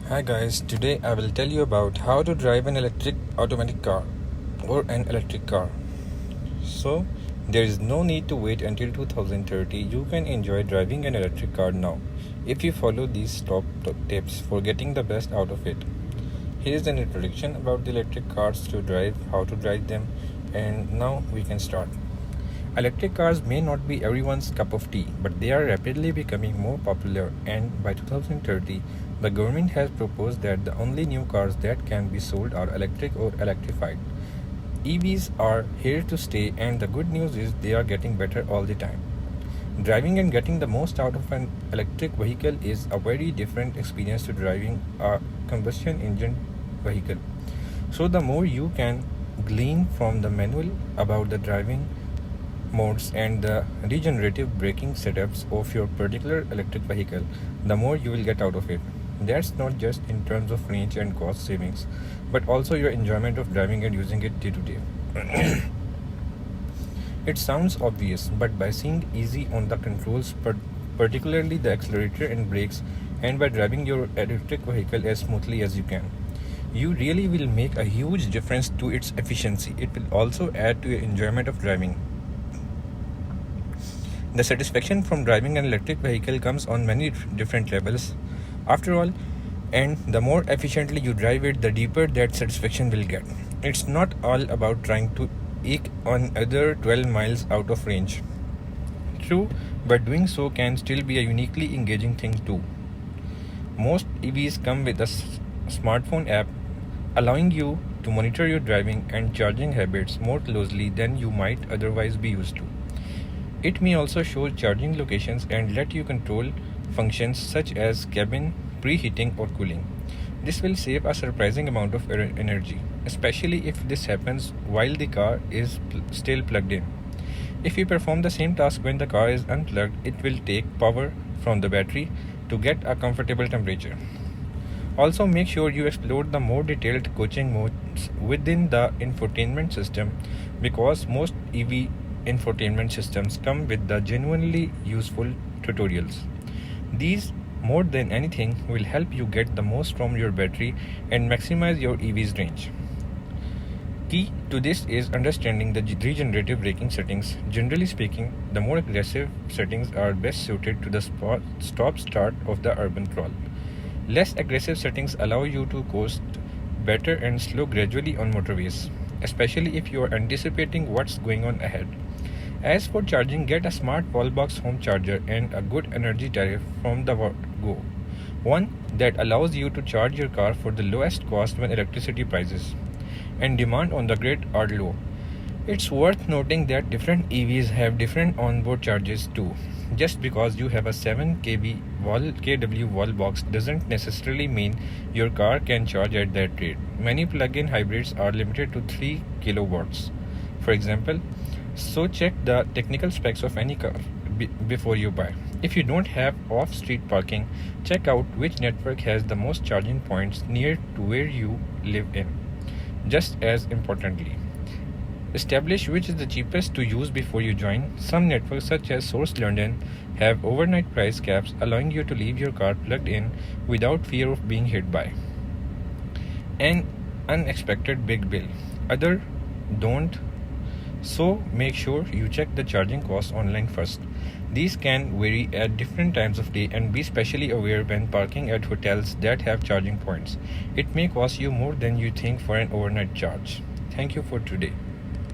Hi guys, today I will tell you about how to drive an electric automatic car or an electric car. So, there is no need to wait until 2030. You can enjoy driving an electric car now if you follow these top tips for getting the best out of it. Here is an introduction about the electric cars to drive, how to drive them, and now we can start. Electric cars may not be everyone's cup of tea, but they are rapidly becoming more popular, and by 2030, the government has proposed that the only new cars that can be sold are electric or electrified. EVs are here to stay, and the good news is they are getting better all the time. Driving and getting the most out of an electric vehicle is a very different experience to driving a combustion engine vehicle. So, the more you can glean from the manual about the driving modes and the regenerative braking setups of your particular electric vehicle, the more you will get out of it. That's not just in terms of range and cost savings, but also your enjoyment of driving and using it day to day. It sounds obvious, but by seeing easy on the controls, particularly the accelerator and brakes, and by driving your electric vehicle as smoothly as you can, you really will make a huge difference to its efficiency. It will also add to your enjoyment of driving. The satisfaction from driving an electric vehicle comes on many different levels. After all, and the more efficiently you drive it, the deeper that satisfaction will get. It's not all about trying to eke another 12 miles out of range. True, but doing so can still be a uniquely engaging thing too. Most EVs come with a smartphone app allowing you to monitor your driving and charging habits more closely than you might otherwise be used to. It may also show charging locations and let you control functions such as cabin preheating or cooling. This will save a surprising amount of energy, especially if this happens while the car is still plugged in. If you perform the same task when the car is unplugged, it will take power from the battery to get a comfortable temperature. Also, make sure you explore the more detailed coaching modes within the infotainment system, because most EV infotainment systems come with the genuinely useful tutorials. These, more than anything, will help you get the most from your battery and maximize your EV's range. Key to this is understanding the regenerative braking settings. Generally speaking, the more aggressive settings are best suited to the stop-start of the urban crawl. Less aggressive settings allow you to coast better and slow gradually on motorways, especially if you are anticipating what's going on ahead. As for charging, get a smart wallbox home charger and a good energy tariff from the go. One that allows you to charge your car for the lowest cost when electricity prices and demand on the grid are low. It's worth noting that different EVs have different onboard charges too. Just because you have a 7 kW wall box doesn't necessarily mean your car can charge at that rate. Many plug-in hybrids are limited to 3 kilowatts, for example. So check the technical specs of any car before you buy. If you don't have off-street parking, check out which network has the most charging points near to where you live in. Just as importantly, establish which is the cheapest to use before you join. Some networks such as Source London have overnight price caps, allowing you to leave your car plugged in without fear of being hit by an unexpected big bill. Others don't. So make sure you check the charging costs online first. These can vary at different times of day, and be especially aware when parking at hotels that have charging points. It may cost you more than you think for an overnight charge. Thank you for today.